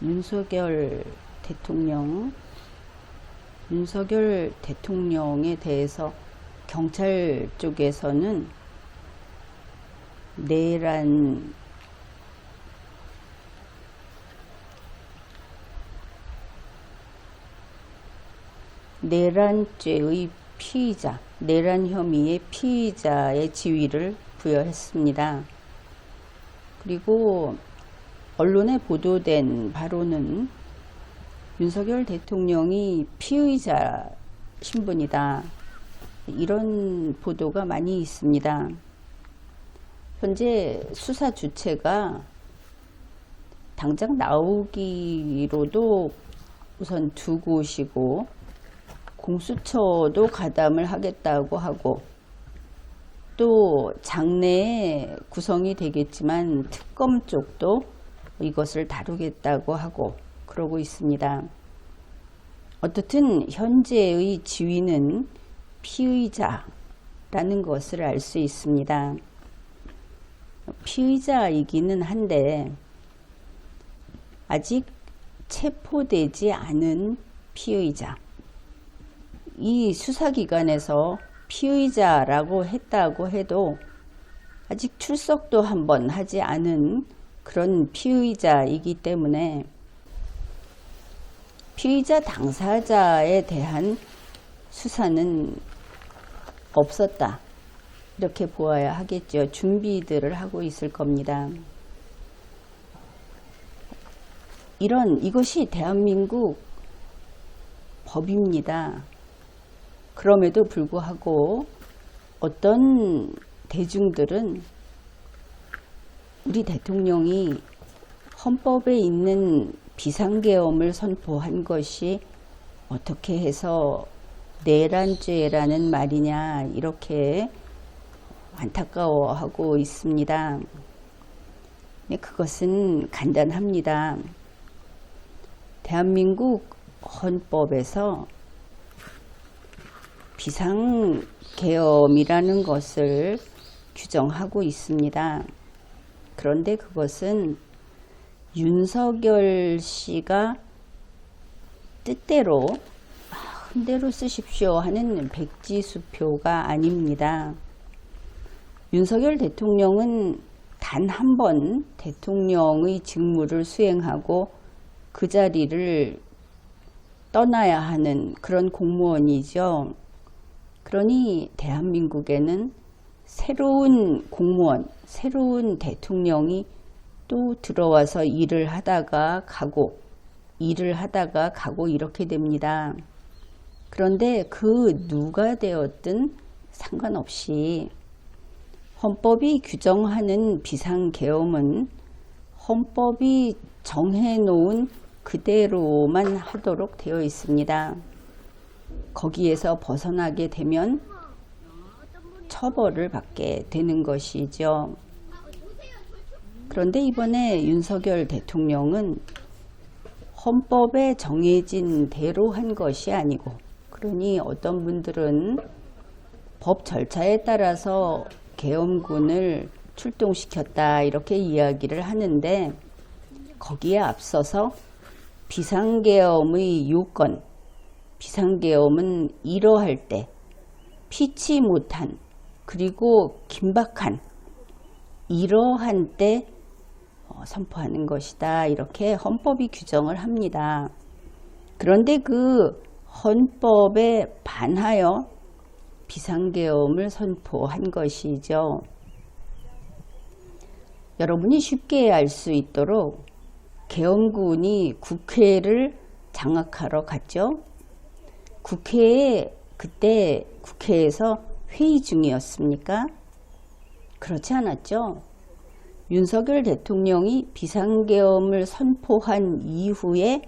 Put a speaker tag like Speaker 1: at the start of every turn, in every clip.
Speaker 1: 윤석열 대통령에 대해서 경찰 쪽에서는 내란죄의 피의자, 내란 혐의의 피의자의 지위를 부여했습니다. 그리고 언론에 보도된 바로는 윤석열 대통령이 피의자 신분이다, 이런 보도가 많이 있습니다. 현재 수사 주체가 당장 나오기로도 우선 두 곳이고, 공수처도 가담을 하겠다고 하고, 또 장내에 구성이 되겠지만 특검 쪽도 이것을 다루겠다고 하고 그러고 있습니다. 어떻든 현재의 지위는 피의자라는 것을 알 수 있습니다. 피의자이기는 한데 아직 체포되지 않은 피의자, 이 수사기관에서 피의자라고 했다고 해도 아직 출석도 한번 하지 않은 그런 피의자이기 때문에 피의자 당사자에 대한 수사는 없었다, 이렇게 보아야 하겠죠. 준비들을 하고 있을 겁니다. 이것이 대한민국 법입니다. 그럼에도 불구하고 어떤 대중들은 우리 대통령이 헌법에 있는 비상계엄을 선포한 것이 어떻게 해서 내란죄라는 말이냐, 이렇게 안타까워하고 있습니다. 그것은 간단합니다. 대한민국 헌법에서 비상계엄이라는 것을 규정하고 있습니다. 그런데 그것은 윤석열 씨가 뜻대로 마음대로 쓰십시오 하는 백지수표가 아닙니다. 윤석열 대통령은 단 한 번 대통령의 직무를 수행하고 그 자리를 떠나야 하는 그런 공무원이죠. 그러니 대한민국에는 새로운 공무원, 새로운 대통령이 또 들어와서 일을 하다가 가고 이렇게 됩니다. 그런데 그 누가 되었든 상관없이 헌법이 규정하는 비상계엄은 헌법이 정해놓은 그대로만 하도록 되어 있습니다. 거기에서 벗어나게 되면 처벌을 받게 되는 것이죠. 그런데 이번에 윤석열 대통령은 헌법에 정해진 대로 한 것이 아니고, 그러니 어떤 분들은 법 절차에 따라서 계엄군을 출동시켰다, 이렇게 이야기를 하는데, 거기에 앞서서 비상계엄의 요건, 비상계엄은 이러할 때 피치 못한, 그리고 긴박한, 이러한 때 선포하는 것이다, 이렇게 헌법이 규정을 합니다. 그런데 그 헌법에 반하여 비상계엄을 선포한 것이죠. 여러분이 쉽게 알 수 있도록 계엄군이 국회를 장악하러 갔죠. 그때 국회에서 회의 중이었습니까? 그렇지 않았죠. 윤석열 대통령이 비상계엄을 선포한 이후에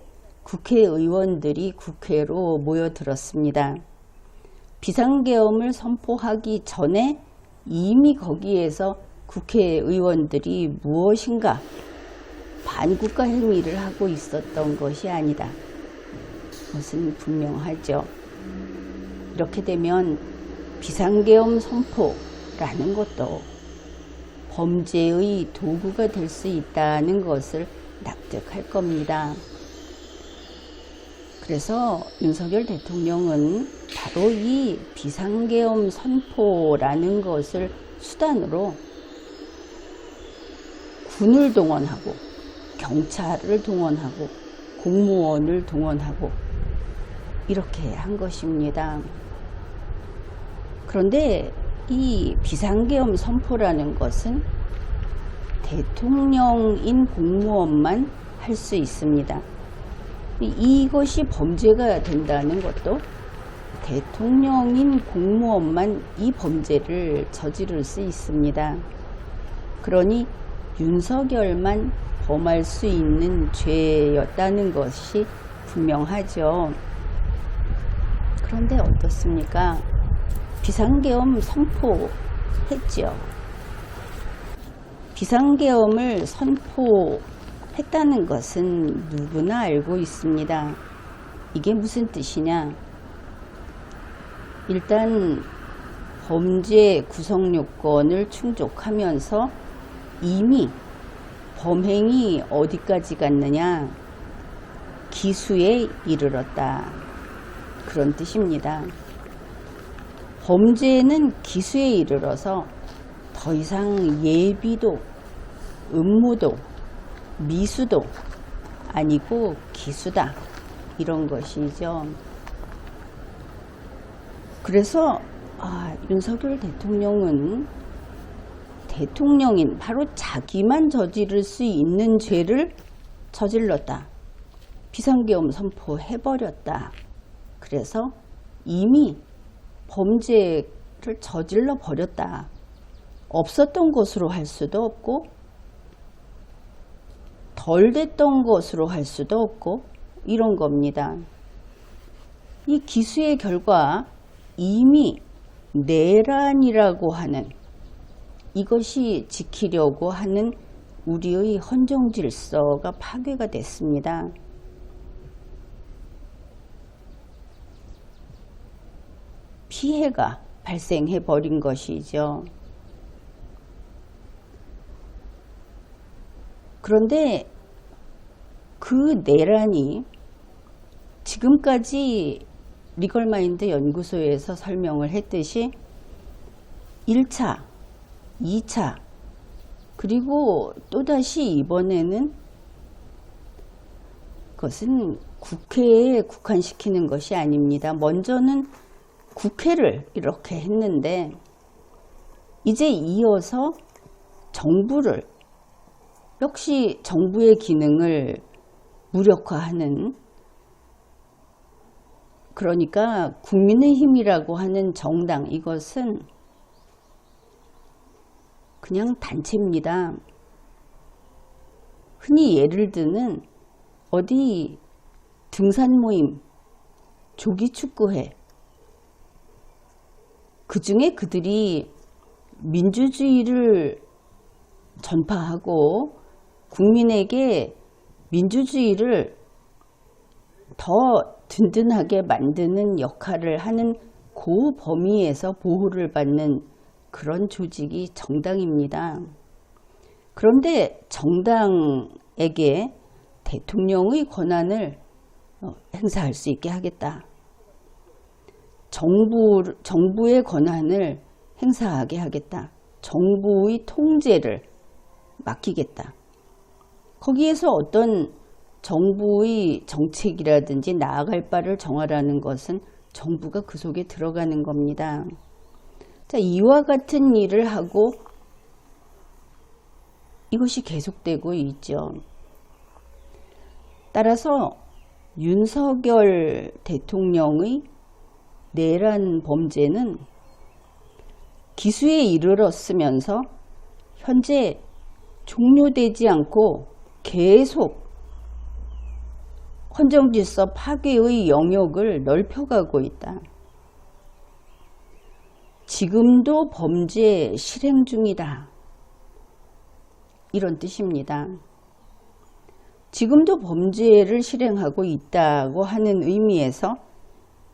Speaker 1: 국회의원들이 국회로 모여들었습니다. 비상계엄을 선포하기 전에 이미 거기에서 국회의원들이 무엇인가 반국가 행위를 하고 있었던 것이 아니다, 그것은 분명하죠. 이렇게 되면 비상계엄 선포라는 것도 범죄의 도구가 될 수 있다는 것을 납득할 겁니다. 그래서 윤석열 대통령은 바로 이 비상계엄 선포라는 것을 수단으로 군을 동원하고 경찰을 동원하고 공무원을 동원하고 이렇게 한 것입니다. 그런데 이 비상계엄 선포라는 것은 대통령인 공무원만 할 수 있습니다. 이것이 범죄가 된다는 것도 대통령인 공무원만 이 범죄를 저지를 수 있습니다. 그러니 윤석열만 범할 수 있는 죄였다는 것이 분명하죠. 그런데 어떻습니까? 비상계엄 선포했죠. 비상계엄을 선포했다는 것은 누구나 알고 있습니다. 이게 무슨 뜻이냐? 일단 범죄 구성 요건을 충족하면서 이미 범행이 어디까지 갔느냐? 기수에 이르렀다. 그런 뜻입니다. 범죄는 기수에 이르러서 더 이상 예비도, 음모도, 미수도 아니고 기수다. 이런 것이죠. 그래서 윤석열 대통령은 대통령인 바로 자기만 저지를 수 있는 죄를 저질렀다. 비상계엄 선포해버렸다. 그래서 이미 범죄를 저질러 버렸다. 없었던 것으로 할 수도 없고 덜 됐던 것으로 할 수도 없고 이런 겁니다. 이 기수의 결과 이미 내란이라고 하는 이것이 지키려고 하는 우리의 헌정 질서가 파괴가 됐습니다. 피해가 발생해 버린 것이죠. 그런데 그 내란이 지금까지 리걸마인드 연구소에서 설명을 했듯이 1차, 2차, 그리고 또다시 이번에는 그것은 국회에 국한시키는 것이 아닙니다. 먼저는 국회를 이렇게 했는데 이제 이어서 정부를 역시 정부의 기능을 무력화하는 그러니까 국민의힘이라고 하는 정당 이것은 그냥 단체입니다. 흔히 예를 드는 어디 등산 모임, 조기축구회 그 중에 그들이 민주주의를 전파하고 국민에게 민주주의를 더 든든하게 만드는 역할을 하는 그 범위에서 보호를 받는 그런 조직이 정당입니다. 그런데 정당에게 대통령의 권한을 행사할 수 있게 하겠다. 정부의 권한을 행사하게 하겠다. 정부의 통제를 맡기겠다. 거기에서 어떤 정부의 정책이라든지 나아갈 바를 정하라는 것은 정부가 그 속에 들어가는 겁니다. 자, 이와 같은 일을 하고 이것이 계속되고 있죠. 따라서 윤석열 대통령의 내란 범죄는 기수에 이르렀으면서 현재 종료되지 않고 계속 헌정질서 파괴의 영역을 넓혀가고 있다. 지금도 범죄 실행 중이다. 이런 뜻입니다. 지금도 범죄를 실행하고 있다고 하는 의미에서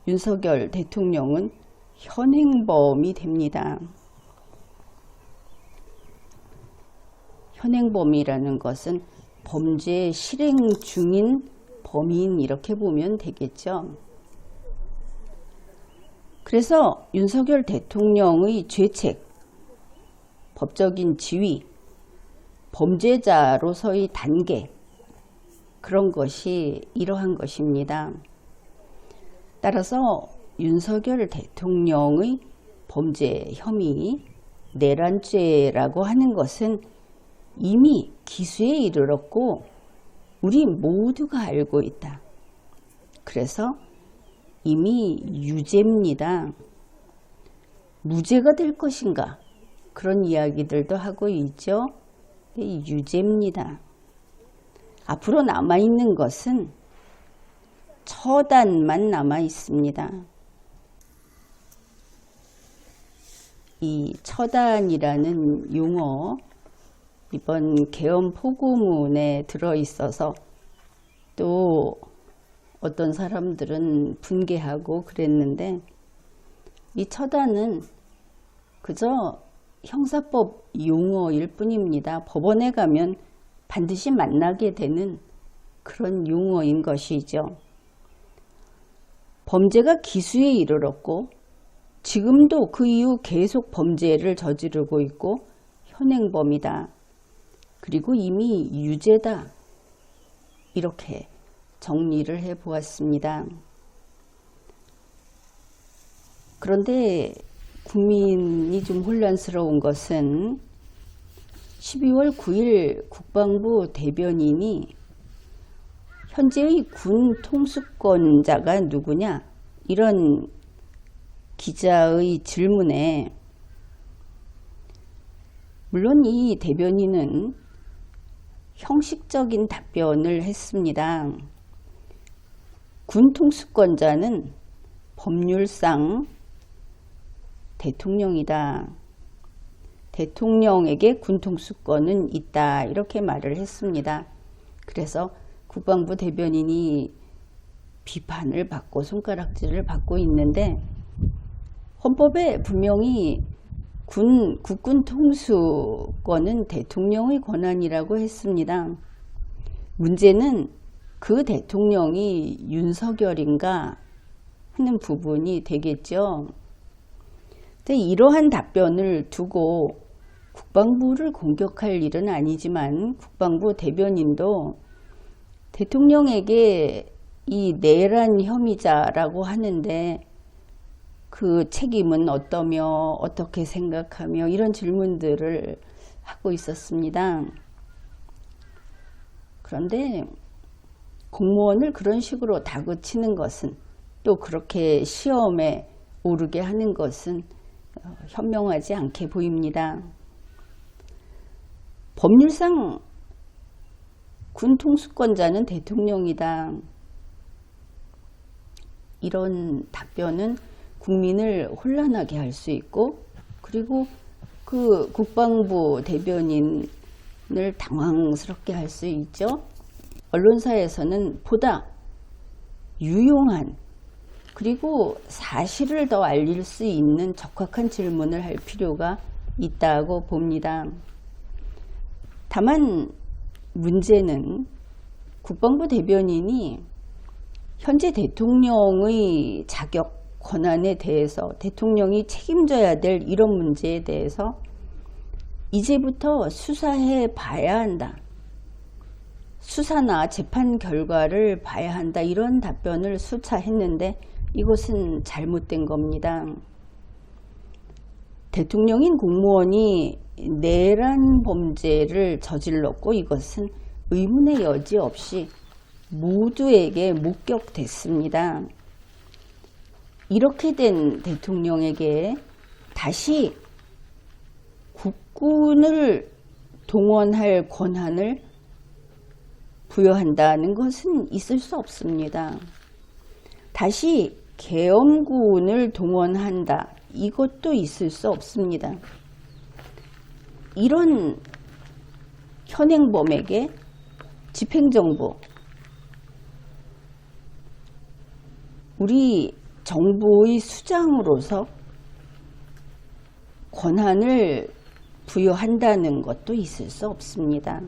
Speaker 1: 윤석열 대통령은 현행범이 됩니다. 현행범이라는 것은 범죄 실행 중인 범인 이렇게 보면 되겠죠. 그래서 윤석열 대통령의 죄책, 법적인 지위, 범죄자로서의 단계 그런 것이 이러한 것입니다. 따라서 윤석열 대통령의 범죄 혐의 내란죄라고 하는 것은 이미 기수에 이르렀고 우리 모두가 알고 있다. 그래서 이미 유죄입니다. 무죄가 될 것인가? 그런 이야기들도 하고 있죠. 유죄입니다. 앞으로 남아있는 것은 처단만 남아있습니다. 이 처단이라는 용어 이번 계엄 포고문에 들어있어서 또 어떤 사람들은 분개하고 그랬는데 이 처단은 그저 형사법 용어일 뿐입니다. 법원에 가면 반드시 만나게 되는 그런 용어인 것이죠. 범죄가 기수에 이르렀고 지금도 그 이후 계속 범죄를 저지르고 있고 현행범이다. 그리고 이미 유죄다. 이렇게 정리를 해보았습니다. 그런데 국민이 좀 혼란스러운 것은 12월 9일 국방부 대변인이 현재의 군 통수권자가 누구냐? 이런 기자의 질문에 물론 이 대변인은 형식적인 답변을 했습니다. 군 통수권자는 법률상 대통령이다. 대통령에게 군 통수권은 있다. 이렇게 말을 했습니다. 그래서 국방부 대변인이 비판을 받고 손가락질을 받고 있는데 헌법에 분명히 국군 통수권은 대통령의 권한이라고 했습니다. 문제는 그 대통령이 윤석열인가 하는 부분이 되겠죠. 근데 이러한 답변을 두고 국방부를 공격할 일은 아니지만 국방부 대변인도 대통령에게 이 내란 혐의자라고 하는데 그 책임은 어떠며 어떻게 생각하며 이런 질문들을 하고 있었습니다. 그런데 공무원을 그런 식으로 다그치는 것은 또 그렇게 시험에 오르게 하는 것은 현명하지 않게 보입니다. 법률상 군 통수권자는 대통령이다. 이런 답변은 국민을 혼란하게 할 수 있고 그리고 그 국방부 대변인을 당황스럽게 할 수 있죠. 언론사에서는 보다 유용한 그리고 사실을 더 알릴 수 있는 적확한 질문을 할 필요가 있다고 봅니다. 다만 문제는 국방부 대변인이 현재 대통령의 자격, 권한에 대해서 대통령이 책임져야 될 이런 문제에 대해서 이제부터 수사해 봐야 한다. 수사나 재판 결과를 봐야 한다. 이런 답변을 수차 했는데 이것은 잘못된 겁니다. 대통령인 공무원이 내란 범죄를 저질렀고 이것은 의문의 여지 없이 모두에게 목격됐습니다. 이렇게 된 대통령에게 다시 국군을 동원할 권한을 부여한다는 것은 있을 수 없습니다. 다시 계엄군을 동원한다. 이것도 있을 수 없습니다. 이런 현행범에게 집행정부, 우리 정부의 수장으로서 권한을 부여한다는 것도 있을 수 없습니다.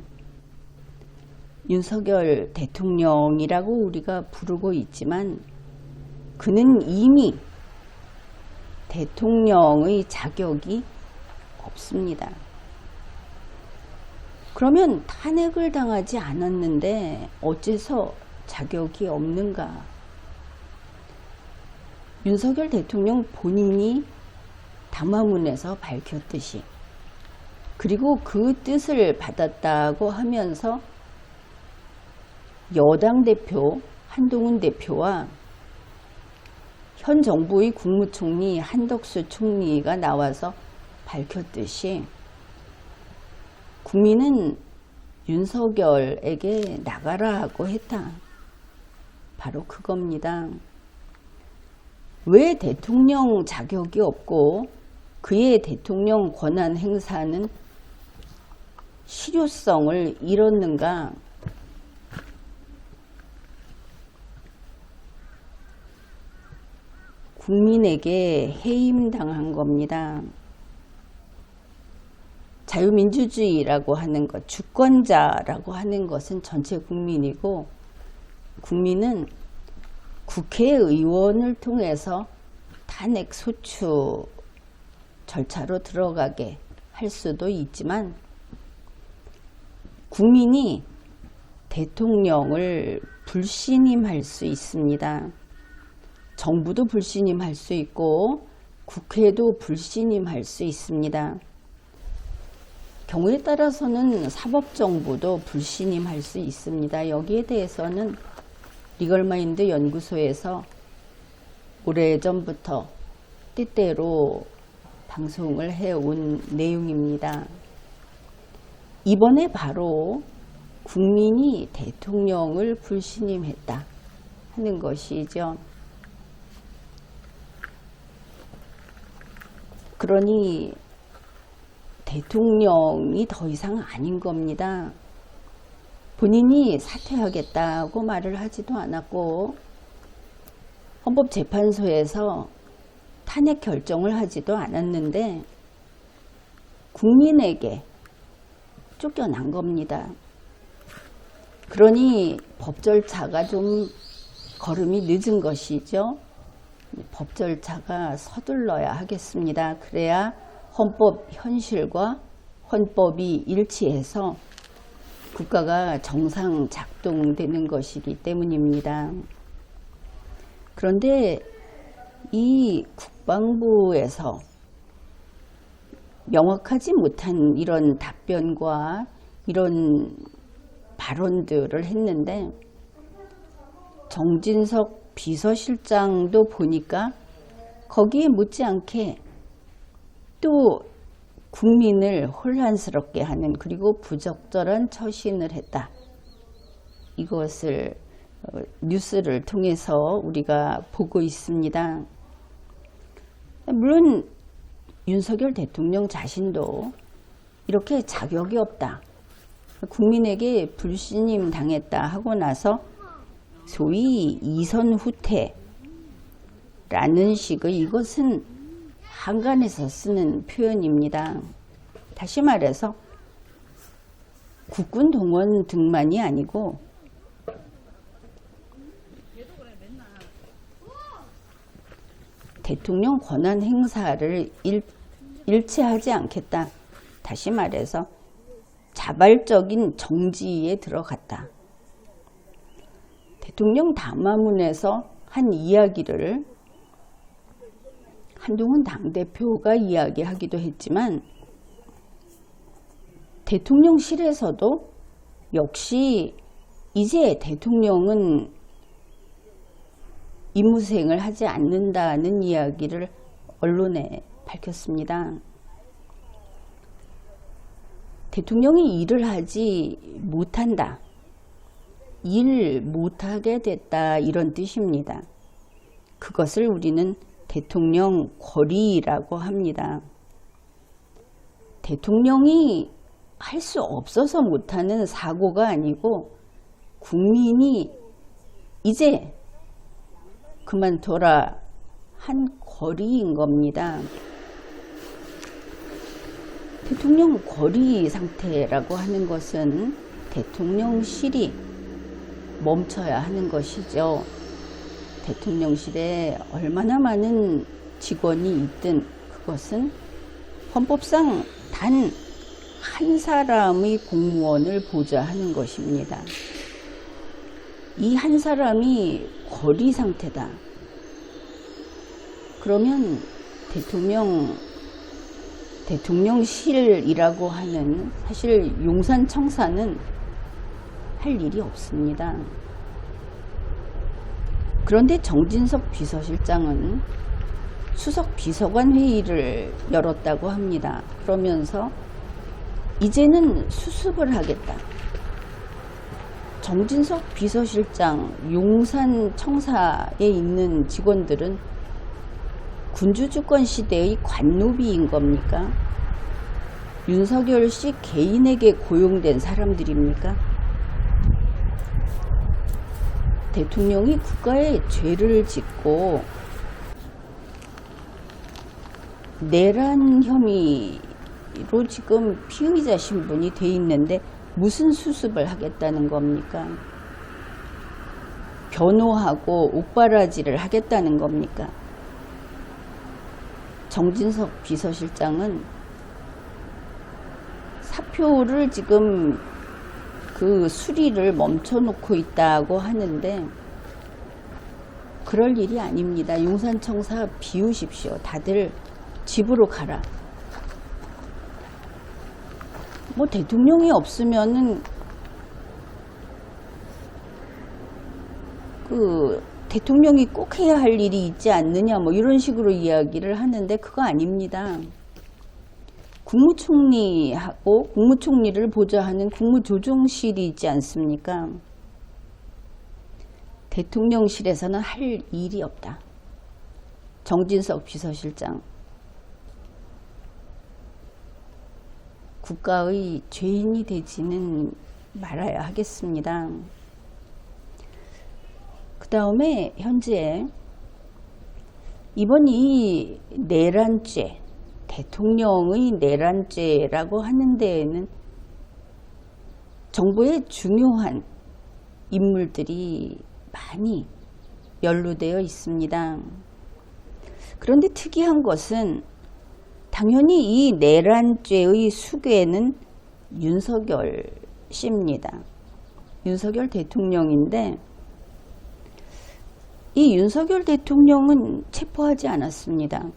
Speaker 1: 윤석열 대통령이라고 우리가 부르고 있지만 그는 이미 대통령의 자격이 없습니다. 그러면 탄핵을 당하지 않았는데 어째서 자격이 없는가? 윤석열 대통령 본인이 담화문에서 밝혔듯이, 그리고 그 뜻을 받았다고 하면서 여당 대표 한동훈 대표와 현 정부의 국무총리 한덕수 총리가 나와서 밝혔듯이 국민은 윤석열에게 나가라 하고 했다. 바로 그겁니다. 왜 대통령 자격이 없고 그의 대통령 권한 행사는 실효성을 잃었는가? 국민에게 해임당한 겁니다. 자유민주주의라고 하는 것, 주권자라고 하는 것은 전체 국민이고, 국민은 국회의원을 통해서 탄핵 소추 절차로 들어가게 할 수도 있지만, 국민이 대통령을 불신임할 수 있습니다. 정부도 불신임할 수 있고 국회도 불신임할 수 있습니다. 경우에 따라서는 사법정부도 불신임할 수 있습니다. 여기에 대해서는 리걸마인드 연구소에서 오래전부터 때때로 방송을 해온 내용입니다. 이번에 바로 국민이 대통령을 불신임했다 하는 것이죠. 그러니 대통령이 더 이상 아닌 겁니다. 본인이 사퇴하겠다고 말을 하지도 않았고 헌법재판소에서 탄핵 결정을 하지도 않았는데 국민에게 쫓겨난 겁니다. 그러니 법 절차가 좀 걸음이 늦은 것이죠. 법 절차가 서둘러야 하겠습니다. 그래야 헌법 현실과 헌법이 일치해서 국가가 정상 작동되는 것이기 때문입니다. 그런데 이 국방부에서 명확하지 못한 이런 답변과 이런 발언들을 했는데, 정진석 비서실장도 보니까 거기에 못지않게 또 국민을 혼란스럽게 하는, 그리고 부적절한 처신을 했다. 이것을 뉴스를 통해서 우리가 보고 있습니다. 물론 윤석열 대통령 자신도 이렇게 자격이 없다, 국민에게 불신임 당했다 하고 나서 소위 이선 후퇴라는 식의, 이것은 한간에서 쓰는 표현입니다. 다시 말해서 국군 동원 등만이 아니고 대통령 권한 행사를 일체하지 않겠다. 다시 말해서 자발적인 정지에 들어갔다. 대통령 담화문에서 한 이야기를 한동훈 당대표가 이야기하기도 했지만, 대통령실에서도 역시 이제 대통령은 임무수행을 하지 않는다는 이야기를 언론에 밝혔습니다. 대통령이 일을 하지 못한다, 일 못하게 됐다, 이런 뜻입니다. 그것을 우리는 대통령 권리라고 합니다. 대통령이 할 수 없어서 못하는 사고가 아니고 국민이 이제 그만둬라 한 권리인 겁니다. 대통령 권리 상태라고 하는 것은 대통령실이 멈춰야 하는 것이죠. 대통령실에 얼마나 많은 직원이 있든 그것은 헌법상 단 한 사람의 공무원을 보좌하는 것입니다. 이 한 사람이 거리 상태다. 그러면 대통령실이라고 하는 사실 용산청사는 할 일이 없습니다. 그런데 정진석 비서실장은 수석 비서관 회의를 열었다고 합니다. 그러면서 이제는 수습을 하겠다. 정진석 비서실장 용산청사에 있는 직원들은 군주주권 시대의 관노비인 겁니까? 윤석열 씨 개인에게 고용된 사람들입니까? 대통령이 국가에 죄를 짓고 내란 혐의로 지금 피의자 신분이 돼 있는데 무슨 수습을 하겠다는 겁니까? 변호하고 옥바라지를 하겠다는 겁니까? 정진석 비서실장은 사표를 지금 그 수리를 멈춰놓고 있다고 하는데 그럴 일이 아닙니다. 용산청사 비우십시오. 다들 집으로 가라. 뭐 대통령이 없으면은 그 대통령이 꼭 해야 할 일이 있지 않느냐 뭐 이런 식으로 이야기를 하는데 그거 아닙니다. 국무총리하고 국무총리를 보좌하는 국무조정실이 있지 않습니까? 대통령실에서는 할 일이 없다. 정진석 비서실장. 국가의 죄인이 되지는 말아야 하겠습니다. 그 다음에 현재 이번 이 내란죄, 대통령의 내란죄라고 하는 데에는 정부의 중요한 인물들이 많이 연루되어 있습니다. 그런데 특이한 것은 당연히 이 내란죄의 수괴는 윤석열 씨입니다. 윤석열 대통령인데 이 윤석열 대통령은 체포하지 않았습니다.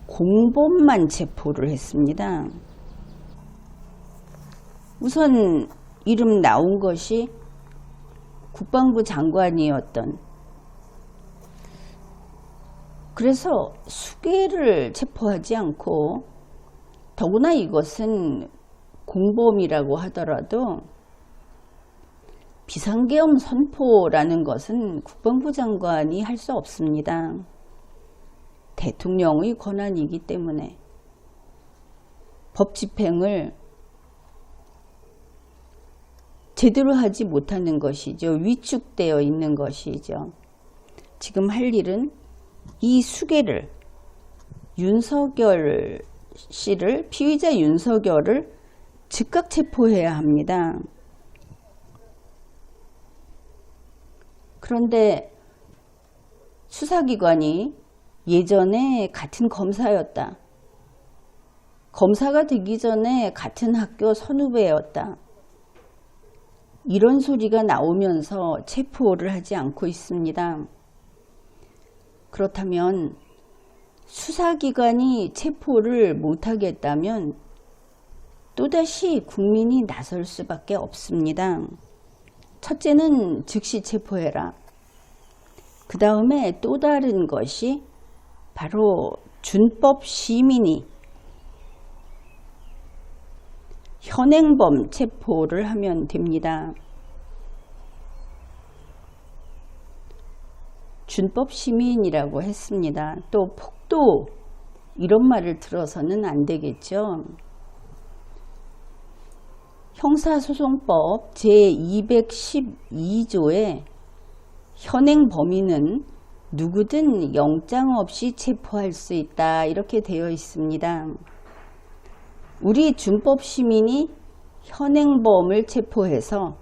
Speaker 1: 공범만 체포를 했습니다. 우선 이름 나온 것이 국방부 장관이었던, 그래서 수괴를 체포하지 않고, 더구나 이것은 공범이라고 하더라도 비상계엄 선포라는 것은 국방부 장관이 할 수 없습니다. 대통령의 권한이기 때문에 법 집행을 제대로 하지 못하는 것이죠. 위축되어 있는 것이죠. 지금 할 일은 이 수괴를, 윤석열 씨를, 피의자 윤석열을 즉각 체포해야 합니다. 그런데 수사기관이 예전에 같은 검사였다. 검사가 되기 전에 같은 학교 선후배였다. 이런 소리가 나오면서 체포를 하지 않고 있습니다. 그렇다면 수사기관이 체포를 못하겠다면 또다시 국민이 나설 수밖에 없습니다. 첫째는 즉시 체포해라. 그 다음에 또 다른 것이 바로 준법 시민이 현행범 체포를 하면 됩니다. 준법 시민이라고 했습니다. 또 폭도, 이런 말을 들어서는 안 되겠죠. 형사소송법 제212조에 현행 범인은 누구든 영장 없이 체포할 수 있다, 이렇게 되어 있습니다. 우리 준법 시민이 현행범을 체포해서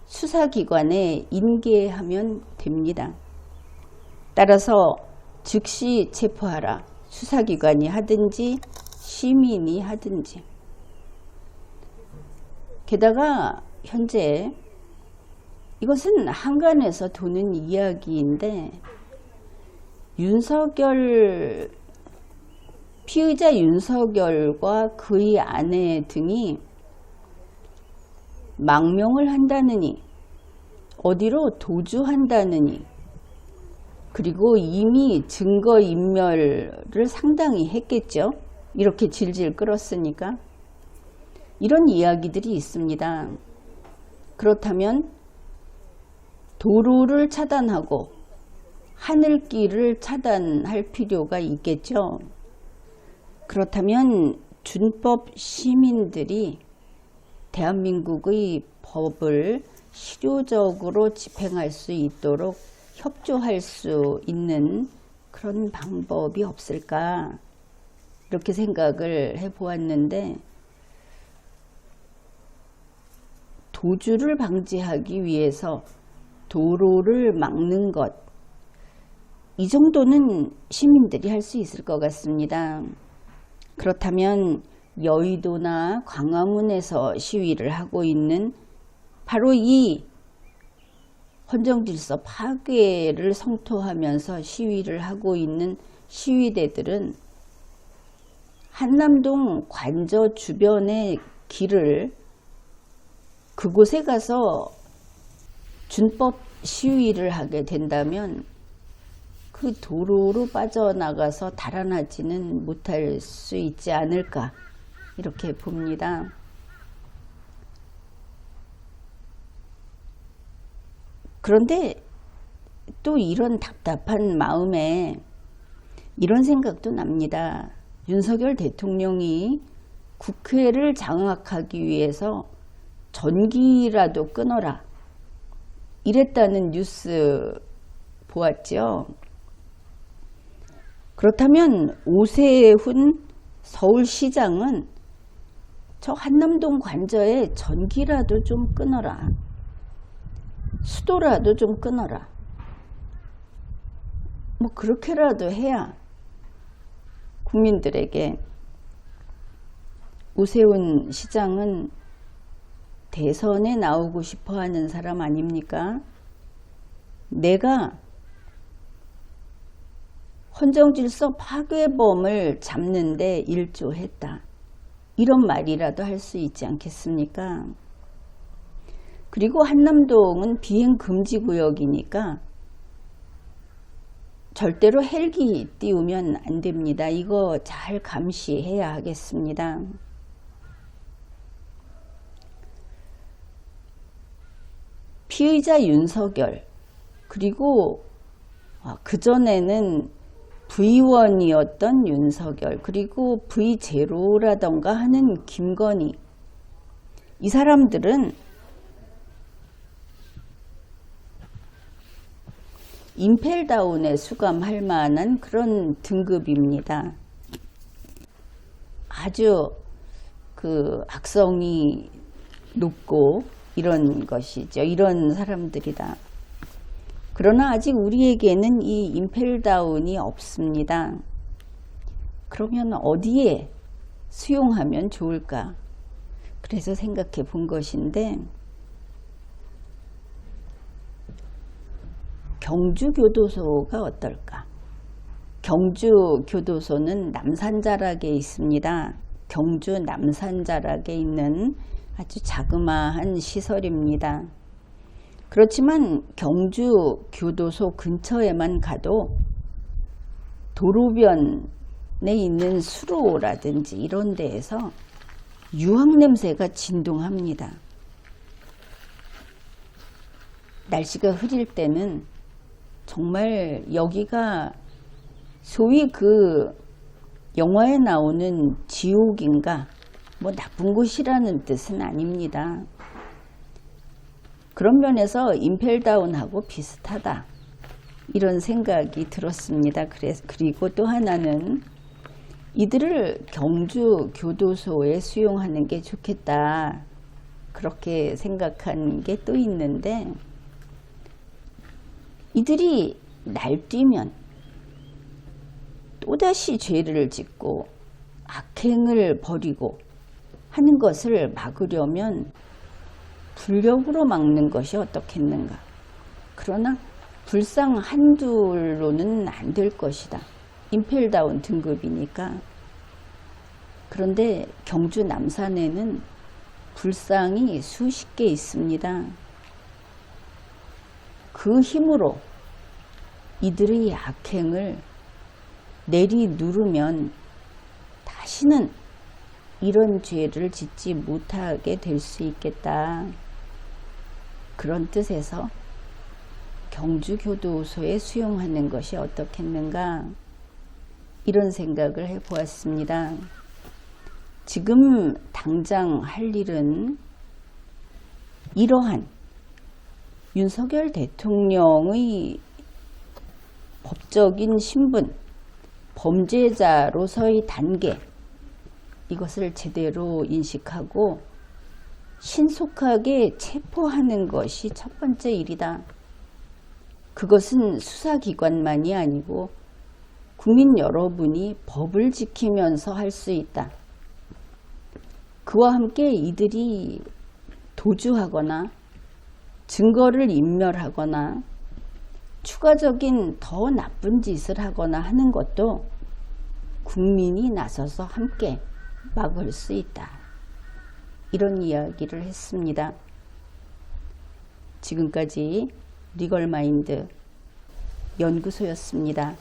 Speaker 1: 수사기관에 인계하면 됩니다. 따라서 즉시 체포하라. 수사기관이 하든지 시민이 하든지. 게다가 현재 이것은 한간에서 도는 이야기인데 피의자 윤석열과 그의 아내 등이 망명을 한다느니 어디로 도주한다느니 그리고 이미 증거인멸을 상당히 했겠죠. 이렇게 질질 끌었으니까. 이런 이야기들이 있습니다. 그렇다면 도로를 차단하고 하늘길을 차단할 필요가 있겠죠. 그렇다면 준법 시민들이 대한민국의 법을 실효적으로 집행할 수 있도록 협조할 수 있는 그런 방법이 없을까, 이렇게 생각을 해보았는데, 도주를 방지하기 위해서 도로를 막는 것, 이 정도는 시민들이 할 수 있을 것 같습니다. 그렇다면 여의도나 광화문에서 시위를 하고 있는 바로 이 헌정질서 파괴를 성토하면서 시위를 하고 있는 시위대들은 한남동 관저 주변의 길을 그곳에 가서 준법 시위를 하게 된다면 그 도로로 빠져나가서 달아나지는 못할 수 있지 않을까, 이렇게 봅니다. 그런데 또 이런 답답한 마음에 이런 생각도 납니다. 윤석열 대통령이 국회를 장악하기 위해서 전기라도 끊어라, 이랬다는 뉴스 보았죠. 그렇다면 오세훈 서울시장은 저 한남동 관저에 전기라도 좀 끊어라, 수도라도 좀 끊어라, 뭐 그렇게라도 해야 국민들에게. 오세훈 시장은 대선에 나오고 싶어 하는 사람 아닙니까? 내가 헌정질서 파괴범을 잡는데 일조했다, 이런 말이라도 할 수 있지 않겠습니까? 그리고 한남동은 비행금지구역이니까 절대로 헬기 띄우면 안 됩니다. 이거 잘 감시해야 하겠습니다. 피의자 윤석열, 그리고 그전에는 V1이었던 윤석열, 그리고 V0라던가 하는 김건희, 이 사람들은 임펠다운에 수감할 만한 그런 등급입니다. 아주 그 악성이 높고 이런 것이죠. 이런 사람들이다. 그러나 아직 우리에게는 이 임펠다운이 없습니다. 그러면 어디에 수용하면 좋을까? 그래서 생각해 본 것인데, 경주교도소가 어떨까? 경주교도소는 남산자락에 있습니다. 경주 남산자락에 있는 아주 자그마한 시설입니다. 그렇지만 경주교도소 근처에만 가도 도로변에 있는 수로라든지 이런 데에서 유황냄새가 진동합니다. 날씨가 흐릴 때는 정말 여기가 소위 그 영화에 나오는 지옥인가, 뭐 나쁜 곳이라는 뜻은 아닙니다. 그런 면에서 임펠다운하고 비슷하다, 이런 생각이 들었습니다. 그리고 또 하나는 이들을 경주교도소에 수용하는 게 좋겠다, 그렇게 생각한 게 또 있는데, 이들이 날뛰면 또다시 죄를 짓고 악행을 벌이고 하는 것을 막으려면 불력으로 막는 것이 어떻겠는가. 그러나 불상 한둘로는 안 될 것이다. 임펠다운 등급이니까. 그런데 경주 남산에는 불상이 수십 개 있습니다. 그 힘으로 이들의 악행을 내리누르면 다시는 이런 죄를 짓지 못하게 될 수 있겠다. 그런 뜻에서 경주교도소에 수용하는 것이 어떻겠는가, 이런 생각을 해보았습니다. 지금 당장 할 일은 이러한 윤석열 대통령의 법적인 신분, 범죄자로서의 단계, 이것을 제대로 인식하고 신속하게 체포하는 것이 첫 번째 일이다. 그것은 수사기관만이 아니고 국민 여러분이 법을 지키면서 할 수 있다. 그와 함께 이들이 도주하거나 증거를 인멸하거나 추가적인 더 나쁜 짓을 하거나 하는 것도 국민이 나서서 함께 막을 수 있다. 이런 이야기를 했습니다. 지금까지 리걸마인드 연구소였습니다.